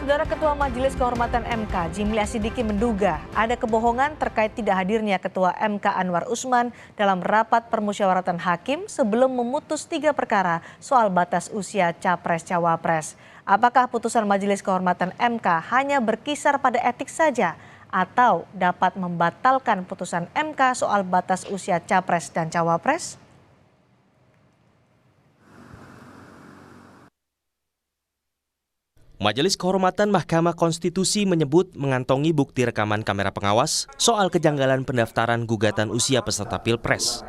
Saudara Ketua Majelis Kehormatan MK, Jimli Asidiki menduga ada kebohongan terkait tidak hadirnya Ketua MK Anwar Usman dalam rapat permusyawaratan hakim sebelum memutus 3 perkara soal batas usia Capres-Cawapres. Apakah putusan Majelis Kehormatan MK hanya berkisar pada etik saja atau dapat membatalkan putusan MK soal batas usia Capres dan Cawapres? Majelis Kehormatan Mahkamah Konstitusi menyebut mengantongi bukti rekaman kamera pengawas soal kejanggalan pendaftaran gugatan usia peserta Pilpres.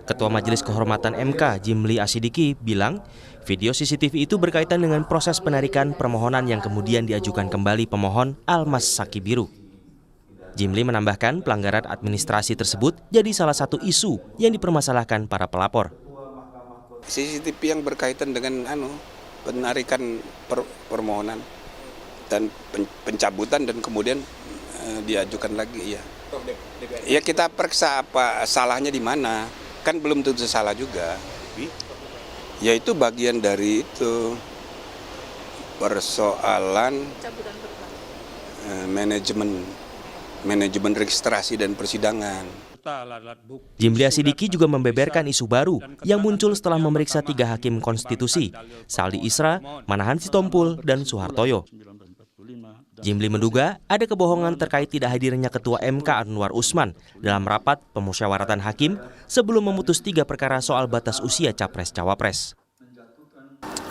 Ketua Majelis Kehormatan MK, Jimli Asidiki, bilang video CCTV itu berkaitan dengan proses penarikan permohonan yang kemudian diajukan kembali pemohon Almas Saki Biru. Jimli menambahkan pelanggaran administrasi tersebut jadi salah satu isu yang dipermasalahkan para pelapor. CCTV yang berkaitan dengan penarikan permohonan dan pencabutan dan kemudian diajukan lagi ya. Ya kita periksa apa salahnya di mana, kan belum tentu salah juga. Ya itu bagian dari itu persoalan manajemen registrasi dan persidangan. Jimli Asidiki juga membeberkan isu baru yang muncul setelah memeriksa 3 hakim konstitusi, Saldi Isra, Manahan Sitompul, dan Suhartoyo. Jimli menduga ada kebohongan terkait tidak hadirnya Ketua MK Anwar Usman dalam rapat pemusyawaratan hakim sebelum memutus 3 perkara soal batas usia Capres-Cawapres.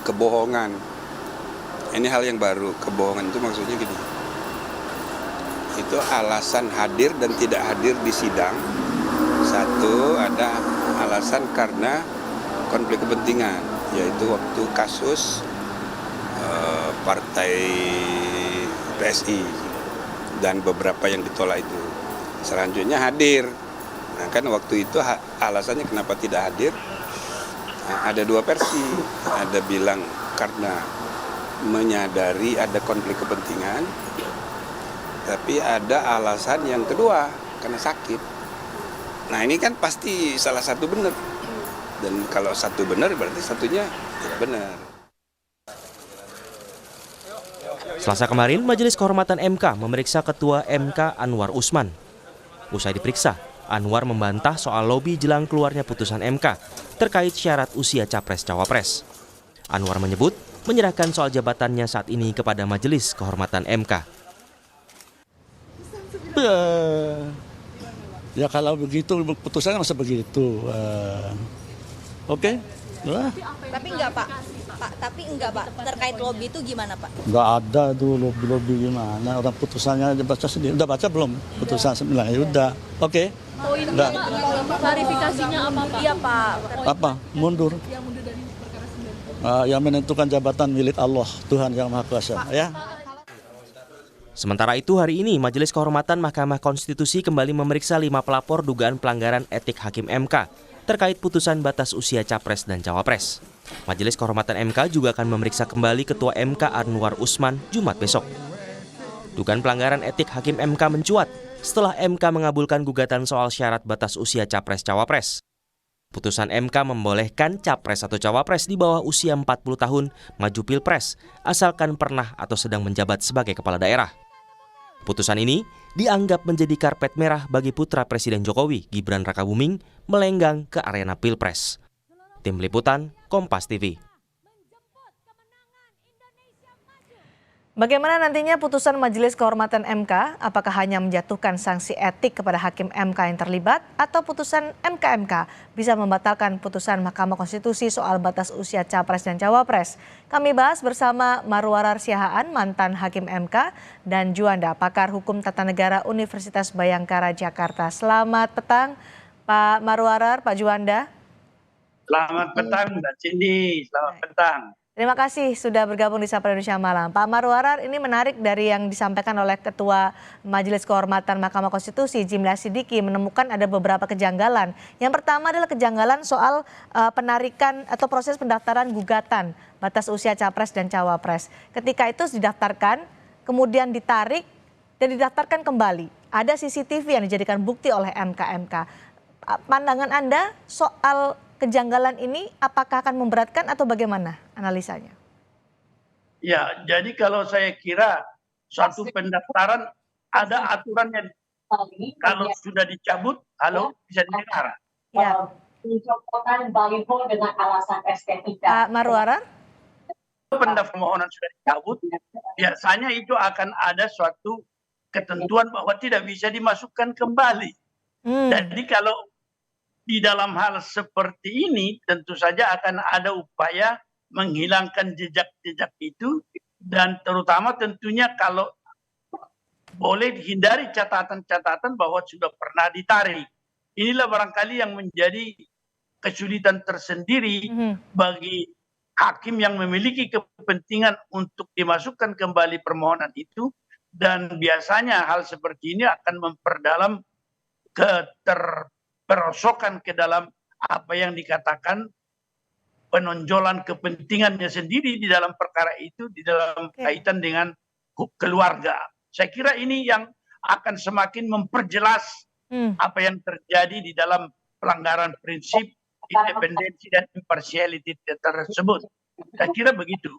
Kebohongan, ini hal yang baru. Kebohongan itu maksudnya gini, itu alasan hadir dan tidak hadir di sidang. Satu, ada alasan karena konflik kepentingan, yaitu waktu kasus partai PSI dan beberapa yang ditolak itu. Selanjutnya hadir. Nah, kan waktu itu alasannya kenapa tidak hadir, ada 2 versi. Ada bilang karena menyadari ada konflik kepentingan, tapi ada alasan yang kedua karena sakit. Nah ini kan pasti salah satu benar, dan kalau satu benar berarti satunya tidak benar. Selasa kemarin, Majelis Kehormatan MK memeriksa Ketua MK Anwar Usman. Usai diperiksa, Anwar membantah soal lobi jelang keluarnya putusan MK terkait syarat usia Capres-Cawapres. Anwar menyebut menyerahkan soal jabatannya saat ini kepada Majelis Kehormatan MK. Ya kalau begitu putusannya masa begitu. Oke. Tapi enggak Pak, terkait lobby itu gimana Pak? Enggak ada tuh lobby gimana, orang putusannya dibaca sendiri. Udah baca belum putusan 9? Ya udah. Oke. Poinnya klarifikasinya apa Pak? Iya Pak. Apa? Mundur. Yang mundur dari perkara 9. Yang menentukan jabatan milik Allah, Tuhan Yang Maha Kuasa, ya. Sementara itu hari ini Majelis Kehormatan Mahkamah Konstitusi kembali memeriksa 5 pelapor dugaan pelanggaran etik Hakim MK terkait putusan batas usia Capres dan Cawapres. Majelis Kehormatan MK juga akan memeriksa kembali Ketua MK Anwar Usman Jumat besok. Dugaan pelanggaran etik Hakim MK mencuat setelah MK mengabulkan gugatan soal syarat batas usia Capres-Cawapres. Putusan MK membolehkan Capres atau Cawapres di bawah usia 40 tahun maju Pilpres asalkan pernah atau sedang menjabat sebagai kepala daerah. Putusan ini dianggap menjadi karpet merah bagi putra Presiden Jokowi, Gibran Rakabuming, melenggang ke arena Pilpres. Tim Liputan, Kompas TV. Bagaimana nantinya putusan Majelis Kehormatan MK? Apakah hanya menjatuhkan sanksi etik kepada hakim MK yang terlibat atau putusan MK bisa membatalkan putusan Mahkamah Konstitusi soal batas usia Capres dan Cawapres? Kami bahas bersama Marwarar Siahaan, mantan hakim MK, dan Juanda, pakar hukum tata negara Universitas Bhayangkara Jakarta. Selamat petang Pak Marwarar, Pak Juanda. Selamat petang Mbak Cindy, selamat petang. Terima kasih sudah bergabung di Sapa Indonesia Malam. Pak Marwarar, ini menarik dari yang disampaikan oleh Ketua Majelis Kehormatan Mahkamah Konstitusi, Jimli Asidiki, menemukan ada beberapa kejanggalan. Yang pertama adalah kejanggalan soal penarikan atau proses pendaftaran gugatan batas usia Capres dan Cawapres. Ketika itu didaftarkan, kemudian ditarik dan didaftarkan kembali. Ada CCTV yang dijadikan bukti oleh MK. Pandangan Anda soal kejanggalan ini apakah akan memberatkan atau bagaimana analisanya? Ya, jadi kalau saya kira suatu pendaftaran ada aturannya. Kalau sudah dicabut, halo, bisa didengar. Ya, Mencopotkan baliho dengan alasan estetika. Pak Marwarar. Pendaftaran permohonan sudah dicabut, biasanya itu akan ada suatu ketentuan bahwa tidak bisa dimasukkan kembali. Jadi kalau di dalam hal seperti ini tentu saja akan ada upaya menghilangkan jejak-jejak itu, dan terutama tentunya kalau boleh dihindari catatan-catatan bahwa sudah pernah ditarik. Inilah barangkali yang menjadi kesulitan tersendiri bagi hakim yang memiliki kepentingan untuk dimasukkan kembali permohonan itu, dan biasanya hal seperti ini akan memperdalam keterperosokan ke dalam apa yang dikatakan penonjolan kepentingannya sendiri di dalam perkara itu, di dalam kaitan dengan keluarga. Saya kira ini yang akan semakin memperjelas apa yang terjadi di dalam pelanggaran prinsip independensi dan impartiality tersebut. Saya kira begitu.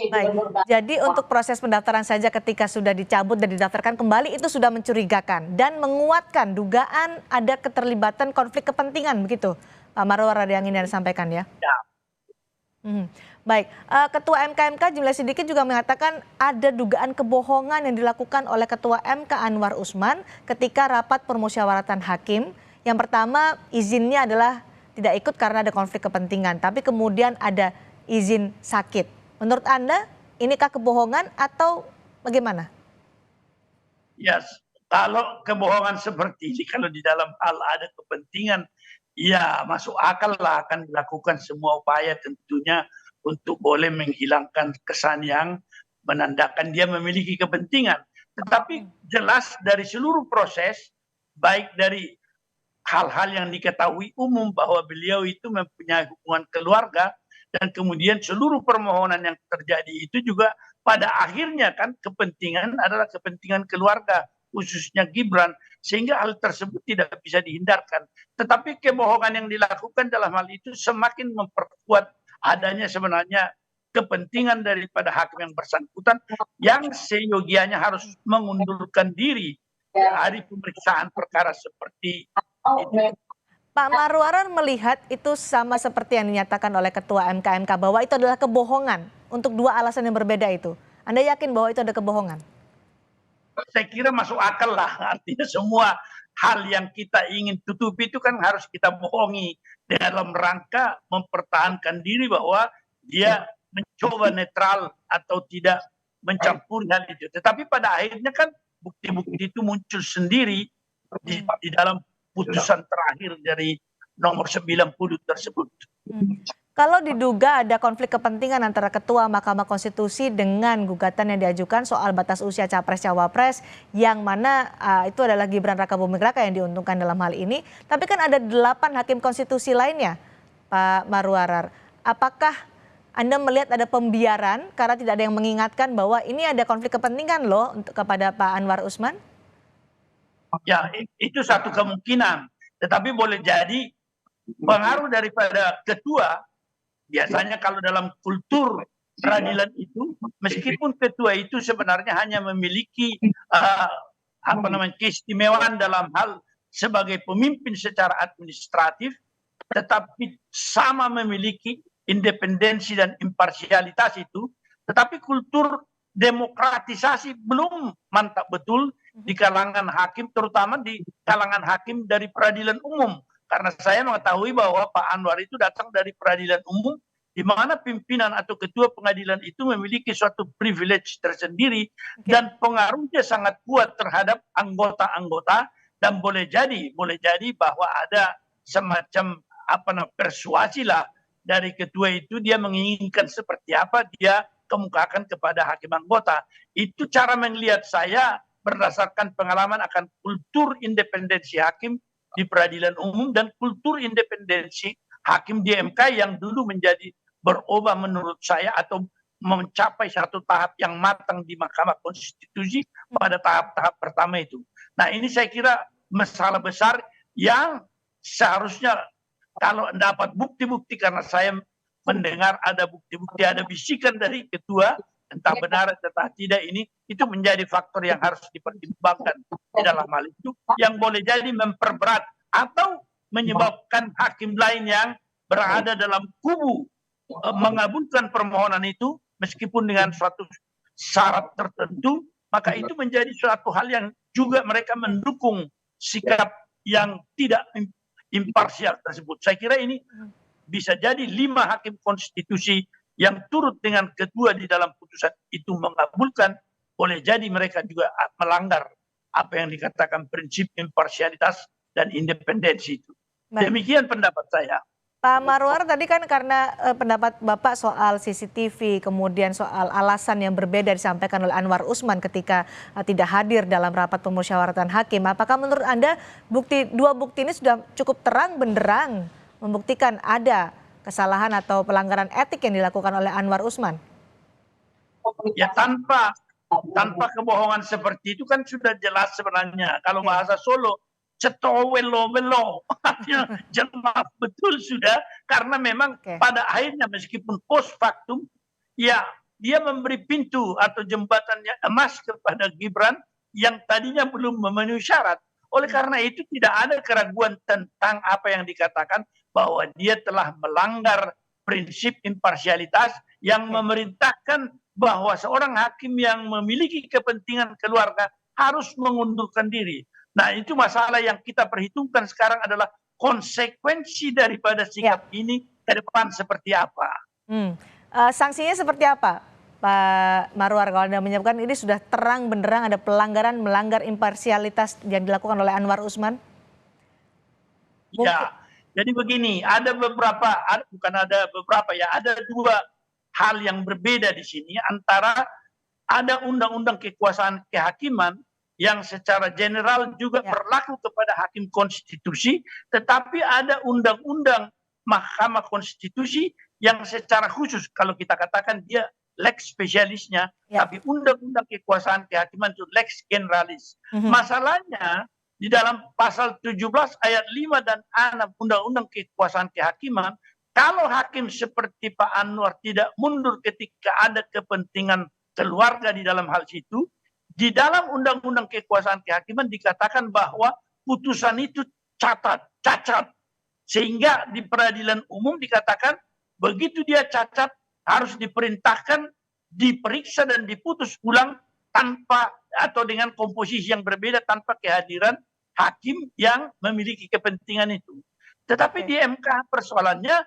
Baik, jadi untuk proses pendaftaran saja ketika sudah dicabut dan didaftarkan kembali itu sudah mencurigakan dan menguatkan dugaan ada keterlibatan konflik kepentingan, begitu Pak Marwarar yang ingin disampaikan ya? Ya. Baik, Ketua MK Jimli Sidiki juga mengatakan ada dugaan kebohongan yang dilakukan oleh Ketua MK Anwar Usman ketika rapat permusyawaratan hakim. Yang pertama, izinnya adalah tidak ikut karena ada konflik kepentingan, tapi kemudian ada izin sakit. Menurut Anda, inikah kebohongan atau bagaimana? Ya, kalau kebohongan seperti ini, kalau di dalam hal ada kepentingan, ya masuk akal lah akan dilakukan semua upaya tentunya untuk boleh menghilangkan kesan yang menandakan dia memiliki kepentingan. Tetapi jelas dari seluruh proses, baik dari hal-hal yang diketahui umum bahwa beliau itu mempunyai hubungan keluarga, dan kemudian seluruh permohonan yang terjadi itu juga pada akhirnya kan kepentingan adalah kepentingan keluarga, khususnya Gibran, sehingga hal tersebut tidak bisa dihindarkan. Tetapi kebohongan yang dilakukan dalam hal itu semakin memperkuat adanya sebenarnya kepentingan daripada hakim yang bersangkutan yang seyogianya harus mengundurkan diri dari pemeriksaan perkara seperti itu. Pak Marwarar melihat itu sama seperti yang dinyatakan oleh Ketua MK bahwa itu adalah kebohongan untuk dua alasan yang berbeda itu. Anda yakin bahwa itu ada kebohongan? Saya kira masuk akal lah, artinya semua hal yang kita ingin tutupi itu kan harus kita bohongi dalam rangka mempertahankan diri bahwa dia mencoba netral atau tidak mencampuri hal itu. Tetapi pada akhirnya kan bukti-bukti itu muncul sendiri di dalam putusan terakhir dari nomor 90 tersebut. Kalau diduga ada konflik kepentingan antara Ketua Mahkamah Konstitusi dengan gugatan yang diajukan soal batas usia Capres-Cawapres yang mana itu adalah Gibran Rakabuming Raka yang diuntungkan dalam hal ini. Tapi kan ada 8 hakim konstitusi lainnya, Pak Marwarar. Apakah Anda melihat ada pembiaran karena tidak ada yang mengingatkan bahwa ini ada konflik kepentingan loh kepada Pak Anwar Usman? Ya, itu satu kemungkinan. Tetapi boleh jadi pengaruh daripada ketua. Biasanya kalau dalam kultur peradilan itu, meskipun ketua itu sebenarnya hanya memiliki keistimewaan dalam hal sebagai pemimpin secara administratif, tetapi sama memiliki independensi dan imparsialitas itu, tetapi kultur demokratisasi belum mantap betul di kalangan hakim, terutama di kalangan hakim dari peradilan umum. Karena saya mengetahui bahwa Pak Anwar itu datang dari peradilan umum, di mana pimpinan atau ketua pengadilan itu memiliki suatu privilege tersendiri dan pengaruhnya sangat kuat terhadap anggota-anggota, dan boleh jadi bahwa ada semacam persuasi lah dari ketua itu, dia menginginkan seperti apa dia kemukakan kepada hakim anggota. Itu cara melihat saya berdasarkan pengalaman akan kultur independensi hakim di peradilan umum dan kultur independensi hakim di MK yang dulu menjadi berubah menurut saya atau mencapai satu tahap yang matang di Mahkamah Konstitusi pada tahap-tahap pertama itu. Nah, ini saya kira masalah besar yang seharusnya kalau dapat bukti-bukti, karena saya mendengar ada bukti-bukti, ada bisikan dari ketua entah benar entah tidak, ini itu menjadi faktor yang harus dipertimbangkan di dalam hal itu, yang boleh jadi memperberat atau menyebabkan hakim lain yang berada dalam kubu mengabulkan permohonan itu meskipun dengan suatu syarat tertentu, maka itu menjadi suatu hal yang juga mereka mendukung sikap yang tidak imparsial tersebut. Saya kira ini bisa jadi 5 hakim konstitusi yang turut dengan ketua di dalam putusan itu mengabulkan, boleh jadi mereka juga melanggar apa yang dikatakan prinsip imparsialitas dan independensi itu. Demikian pendapat saya. Pak Marwar, tadi kan karena pendapat Bapak soal CCTV, kemudian soal alasan yang berbeda disampaikan oleh Anwar Usman ketika tidak hadir dalam rapat pemusyawaratan hakim. Apakah menurut Anda dua bukti ini sudah cukup terang benderang membuktikan ada kesalahan atau pelanggaran etik yang dilakukan oleh Anwar Usman? Ya tanpa kebohongan seperti itu kan sudah jelas sebenarnya. Kalau bahasa Solo, cetowelo-welo, jelas betul sudah, karena memang pada akhirnya meskipun post factum, ya dia memberi pintu atau jembatannya emas kepada Gibran yang tadinya belum memenuhi syarat. Oleh karena itu tidak ada keraguan tentang apa yang dikatakan bahwa dia telah melanggar prinsip imparsialitas yang memerintahkan bahwa seorang hakim yang memiliki kepentingan keluarga harus mengundurkan diri. Nah, itu masalah yang kita perhitungkan sekarang adalah konsekuensi daripada sikap ini ke depan seperti apa. Sanksinya seperti apa, Pak Marwar, kalau Anda menyebutkan ini sudah terang benderang ada pelanggaran melanggar imparsialitas yang dilakukan oleh Anwar Usman? Ya, jadi begini, ada 2 hal yang berbeda di sini, antara ada undang-undang kekuasaan kehakiman yang secara general juga berlaku kepada hakim konstitusi, tetapi ada undang-undang Mahkamah Konstitusi yang secara khusus, kalau kita katakan dia lex spesialisnya, tapi undang-undang kekuasaan kehakiman itu lex generalis. Masalahnya di dalam pasal 17 ayat 5 dan 6 undang-undang kekuasaan kehakiman, kalau hakim seperti Pak Anwar tidak mundur ketika ada kepentingan keluarga di dalam hal situ, di dalam undang-undang kekuasaan kehakiman dikatakan bahwa putusan itu cacat. Sehingga di peradilan umum dikatakan begitu dia cacat harus diperintahkan, diperiksa dan diputus ulang tanpa atau dengan komposisi yang berbeda tanpa kehadiran hakim yang memiliki kepentingan itu. Tetapi di MK persoalannya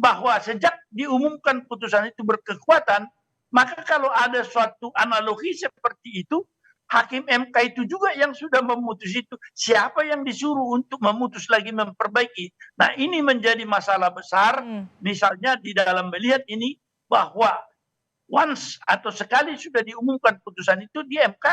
bahwa sejak diumumkan putusan itu berkekuatan, maka kalau ada suatu analogi seperti itu, hakim MK itu juga yang sudah memutus itu. Siapa yang disuruh untuk memutus lagi memperbaiki? Nah, ini menjadi masalah besar. Misalnya di dalam melihat ini bahwa once atau sekali sudah diumumkan putusan itu di MK,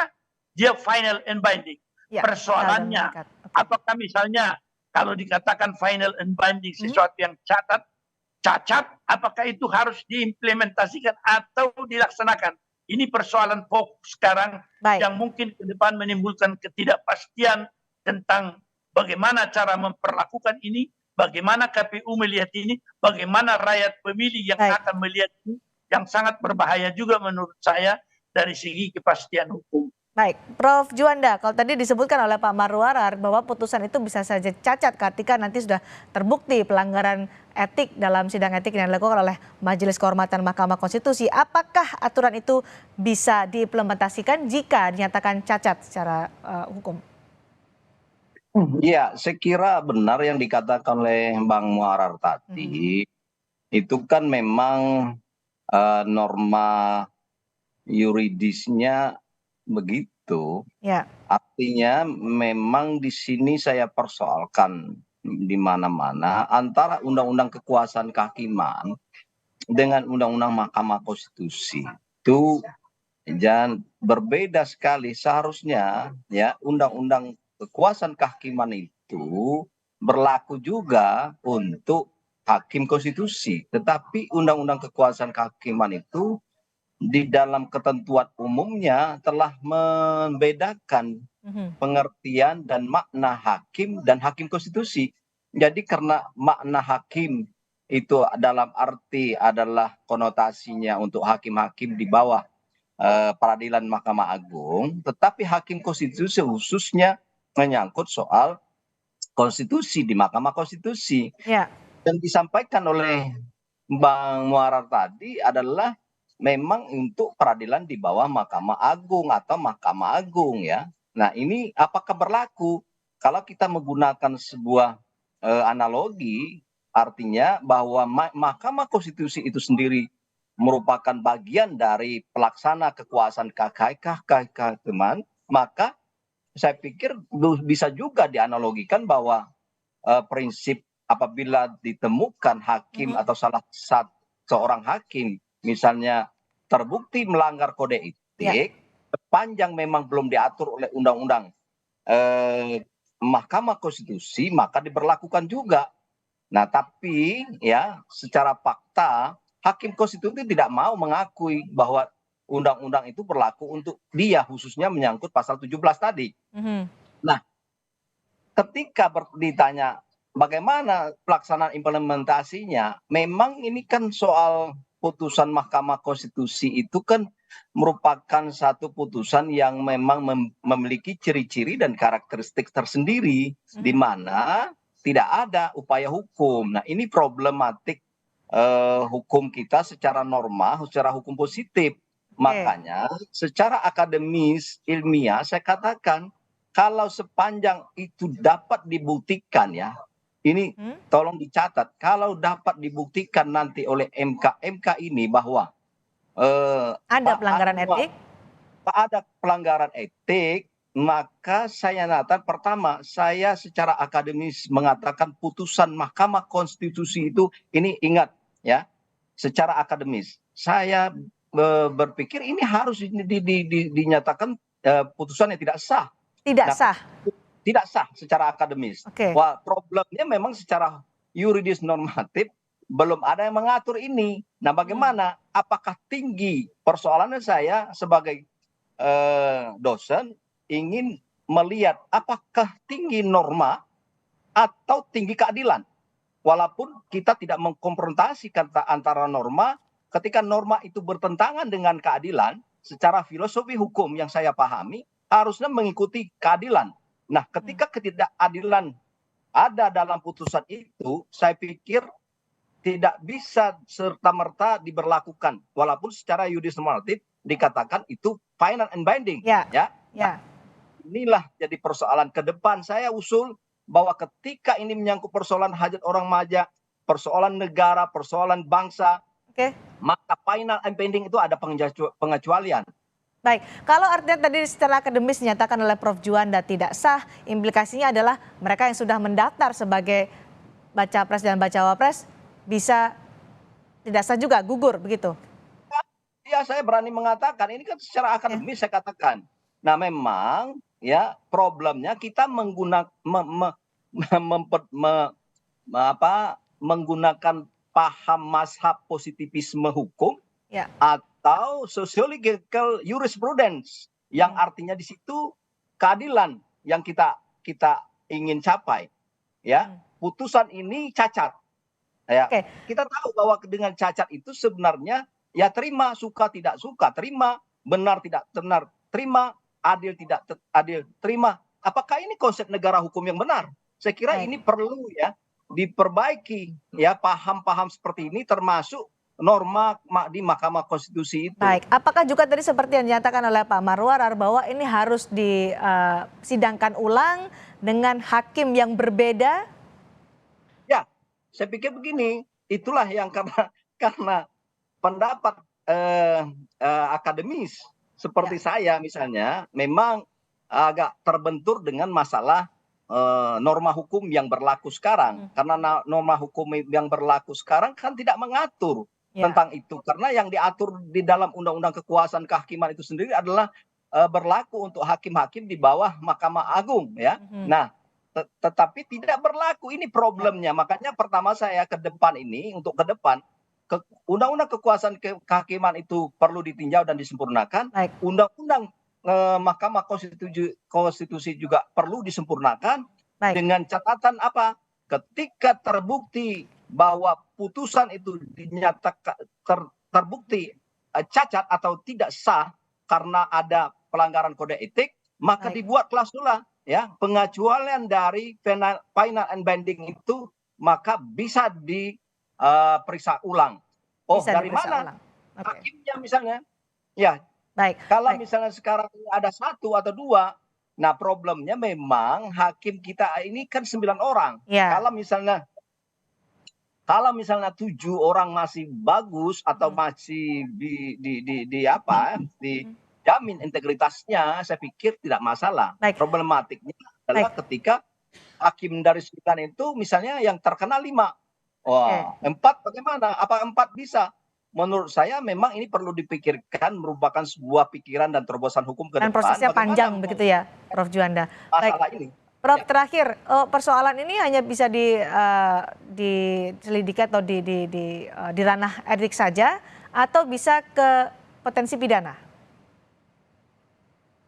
dia final and binding. Persoalannya, apakah misalnya kalau dikatakan final and binding sesuatu yang cacat, apakah itu harus diimplementasikan atau dilaksanakan? Ini persoalan fokus sekarang yang mungkin ke depan menimbulkan ketidakpastian tentang bagaimana cara memperlakukan ini, bagaimana KPU melihat ini, bagaimana rakyat pemilih yang akan melihat ini, yang sangat berbahaya juga menurut saya dari segi kepastian hukum. Baik, Prof. Juanda, kalau tadi disebutkan oleh Pak Marwar bahwa putusan itu bisa saja cacat ketika nanti sudah terbukti pelanggaran etik dalam sidang etik yang dilakukan oleh Majelis Kehormatan Mahkamah Konstitusi. Apakah aturan itu bisa diimplementasikan jika dinyatakan cacat secara hukum? Ya, saya kira benar yang dikatakan oleh Bang Muarar tadi. Itu kan memang norma yuridisnya begitu. Artinya memang di sini saya persoalkan di mana-mana antara undang-undang kekuasaan kehakiman dengan undang-undang Mahkamah Konstitusi itu dan berbeda sekali. Seharusnya ya undang-undang kekuasaan kehakiman itu berlaku juga untuk hakim konstitusi, tetapi undang-undang kekuasaan kehakiman itu di dalam ketentuan umumnya telah membedakan pengertian dan makna hakim dan hakim konstitusi. Jadi karena makna hakim itu dalam arti adalah konotasinya untuk hakim-hakim di bawah peradilan Mahkamah Agung, tetapi hakim konstitusi khususnya menyangkut soal konstitusi di Mahkamah Konstitusi. Ya. Dan disampaikan oleh Bang Muarar tadi adalah memang untuk peradilan di bawah Mahkamah Agung atau Mahkamah Agung ya. Nah ini apakah berlaku? Kalau kita menggunakan sebuah analogi, artinya bahwa Mahkamah Konstitusi itu sendiri merupakan bagian dari pelaksana kekuasaan kehakiman, maka saya pikir bisa juga dianalogikan bahwa prinsip apabila ditemukan hakim atau salah satu seorang hakim misalnya terbukti melanggar kode etik, sepanjang memang belum diatur oleh undang-undang Mahkamah Konstitusi, maka diberlakukan juga. Nah, tapi ya secara fakta hakim konstitusi tidak mau mengakui bahwa undang-undang itu berlaku untuk dia, khususnya menyangkut pasal 17 tadi. Nah, ketika ditanya bagaimana pelaksanaan implementasinya, memang ini kan soal putusan Mahkamah Konstitusi itu kan merupakan satu putusan yang memang memiliki ciri-ciri dan karakteristik tersendiri, di mana tidak ada upaya hukum. Nah, ini problematik hukum kita secara norma, secara hukum positif. Makanya secara akademis, ilmiah, saya katakan kalau sepanjang itu dapat dibuktikan ya, ini tolong dicatat, kalau dapat dibuktikan nanti oleh MK ini bahwa ada pelanggaran etik, ada pelanggaran etik, maka saya nyatakan pertama, saya secara akademis mengatakan putusan Mahkamah Konstitusi itu, ini ingat ya, secara akademis saya berpikir ini harus dinyatakan putusan yang tidak sah. Tidak sah secara akademis. Wah, problemnya memang secara yuridis normatif belum ada yang mengatur ini. Nah, bagaimana? Apakah tinggi? Persoalannya saya sebagai dosen ingin melihat apakah tinggi norma atau tinggi keadilan. Walaupun kita tidak mengkonfrontasikan antara norma, ketika norma itu bertentangan dengan keadilan, secara filosofi hukum yang saya pahami, harusnya mengikuti keadilan. Nah, ketika ketidakadilan ada dalam putusan itu, saya pikir tidak bisa serta-merta diberlakukan. Walaupun secara yuridis normatif dikatakan itu final and binding. Nah, inilah jadi persoalan ke depan. Saya usul bahwa ketika ini menyangkut persoalan hajat orang maja, persoalan negara, persoalan bangsa, maka final and binding itu ada pengecualian. Baik, kalau artinya tadi secara akademis dinyatakan oleh Prof. Juanda tidak sah, implikasinya adalah mereka yang sudah mendaftar sebagai baca pres dan bacawa pres bisa tidak sah juga, gugur begitu? Ya, saya berani mengatakan ini kan secara akademis saya katakan. Nah, memang ya problemnya kita menggunakan paham mazhab positivisme hukum atau sociological jurisprudence yang artinya di situ keadilan yang kita ingin capai. Ya, putusan ini cacat. Ya, kita tahu bahwa dengan cacat itu sebenarnya ya terima, suka tidak suka terima, benar tidak benar terima, adil tidak adil terima. Apakah ini konsep negara hukum yang benar? Saya kira ini perlu ya diperbaiki ya, paham-paham seperti ini termasuk norma di Mahkamah Konstitusi itu. Baik, apakah juga tadi seperti yang dinyatakan oleh Pak Marwarar bahwa ini harus disidangkan ulang dengan hakim yang berbeda? Ya, saya pikir begini, itulah yang karena pendapat akademis seperti saya misalnya memang agak terbentur dengan masalah norma hukum yang berlaku sekarang. Karena norma hukum yang berlaku sekarang kan tidak mengatur tentang itu. Karena yang diatur di dalam Undang-Undang Kekuasaan Kehakiman itu sendiri adalah berlaku untuk hakim-hakim di bawah Mahkamah Agung ya. Nah, tetapi tidak berlaku, ini problemnya. Makanya pertama saya ke depan ini, untuk ke depan Undang-Undang Kekuasaan Kehakiman itu perlu ditinjau dan disempurnakan. Undang-Undang Mahkamah Konstitusi juga perlu disempurnakan. Dengan catatan apa? Ketika terbukti bahwa putusan itu dinyatakan terbukti cacat atau tidak sah, karena ada pelanggaran kode etik, maka Baik. dibuat klausula ya pengecualian dari final and binding itu maka bisa diperiksa ulang. Oh, Bisa dari diperiksa mana? ulang. Oke. Hakimnya misalnya. Ya, Baik. kalau Baik. misalnya sekarang ada 1 atau 2, nah problemnya memang hakim kita ini kan 9 orang. Ya. Kalau misalnya 7 orang masih bagus atau masih dijamin integritasnya, saya pikir tidak masalah. Baik. Problematiknya adalah ketika hakim dari 9 itu misalnya yang terkena 5. Wah, 4 bagaimana? Apa 4 bisa? Menurut saya memang ini perlu dipikirkan, merupakan sebuah pikiran dan terobosan hukum ke Dan depan. prosesnya Bagaimana panjang begitu ya, Prof. Juanda. Baik. masalah ini? Prof, terakhir, persoalan ini hanya bisa diselidiki atau di ranah etik saja, atau bisa ke potensi pidana?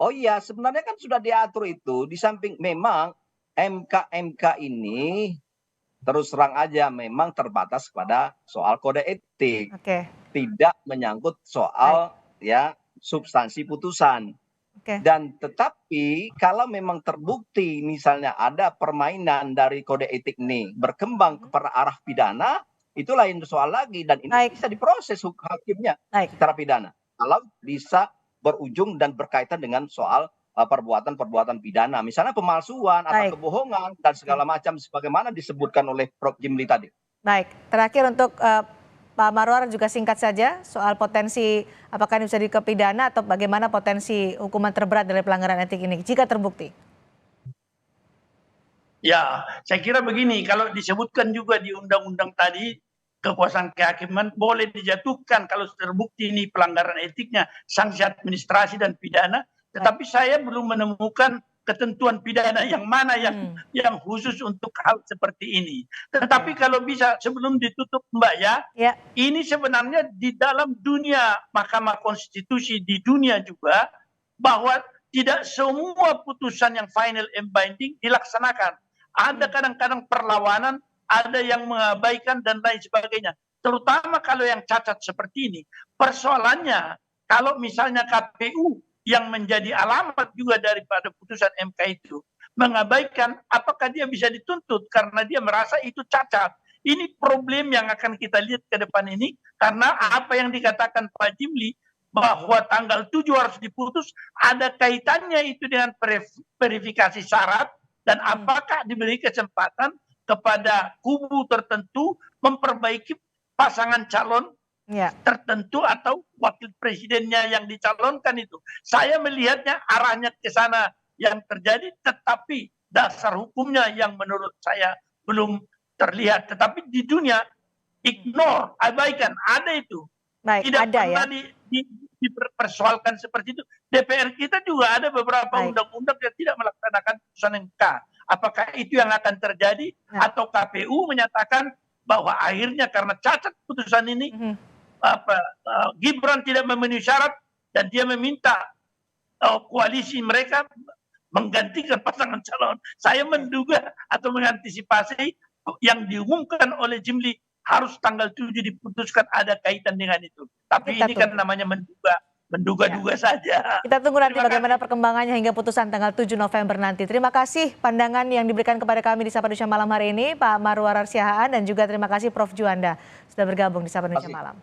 Oh iya, sebenarnya kan sudah diatur itu. Di samping memang MK ini terus terang aja memang terbatas pada soal kode etik, Oke. tidak menyangkut soal ya substansi putusan. Oke. Dan tetapi kalau memang terbukti misalnya ada permainan dari kode etik ini berkembang ke arah pidana, itu lain soal lagi dan ini Baik. bisa diproses hakimnya Baik. secara pidana. Kalau bisa berujung dan berkaitan dengan soal perbuatan-perbuatan pidana, misalnya pemalsuan atau Baik. kebohongan dan segala macam sebagaimana disebutkan oleh Prof. Jimli tadi. Baik, terakhir untuk Pak Marwar juga singkat saja soal potensi apakah ini bisa dikepidana atau bagaimana potensi hukuman terberat dari pelanggaran etik ini jika terbukti. Ya, saya kira begini, kalau disebutkan juga di undang-undang tadi, kekuasaan kehakiman boleh dijatuhkan kalau terbukti ini pelanggaran etiknya, sanksi administrasi dan pidana, tetapi saya belum menemukan ketentuan pidana yang mana yang khusus untuk hal seperti ini. Tetapi kalau bisa sebelum ditutup Mbak ya, ini sebenarnya di dalam dunia Mahkamah Konstitusi di dunia juga bahwa tidak semua putusan yang final and binding dilaksanakan. Ada kadang-kadang perlawanan, ada yang mengabaikan dan lain sebagainya. Terutama kalau yang cacat seperti ini. Persoalannya kalau misalnya KPU yang menjadi alamat juga daripada putusan MK itu mengabaikan, apakah dia bisa dituntut karena dia merasa itu cacat. Ini problem yang akan kita lihat ke depan ini, karena apa yang dikatakan Pak Jimli bahwa tanggal 7 harus diputus, ada kaitannya itu dengan verifikasi syarat dan apakah diberi kesempatan kepada kubu tertentu memperbaiki pasangan calon tertentu atau wakil presidennya yang dicalonkan itu. Saya melihatnya arahnya ke sana yang terjadi, tetapi dasar hukumnya yang menurut saya belum terlihat. Tetapi di dunia ignore, abaikan, ada itu. Baik, tidak ada pernah dipersoalkan seperti itu. DPR kita juga ada beberapa undang-undang yang tidak melaksanakan putusan MK. Apakah itu yang akan terjadi atau KPU menyatakan bahwa akhirnya karena cacat putusan ini Gibran tidak memenuhi syarat dan dia meminta koalisi mereka menggantikan pasangan calon. Saya menduga atau mengantisipasi yang diumumkan oleh Jimli harus tanggal 7 diputuskan ada kaitan dengan itu. Tapi ini kan namanya menduga-duga saja. Kita tunggu nanti bagaimana perkembangannya hingga putusan tanggal 7 November nanti. Terima kasih pandangan yang diberikan kepada kami di Sapa Indonesia Malam hari ini, Pak Marwar Siahaan, dan juga terima kasih Prof. Juanda sudah bergabung di Sapa Indonesia Malam.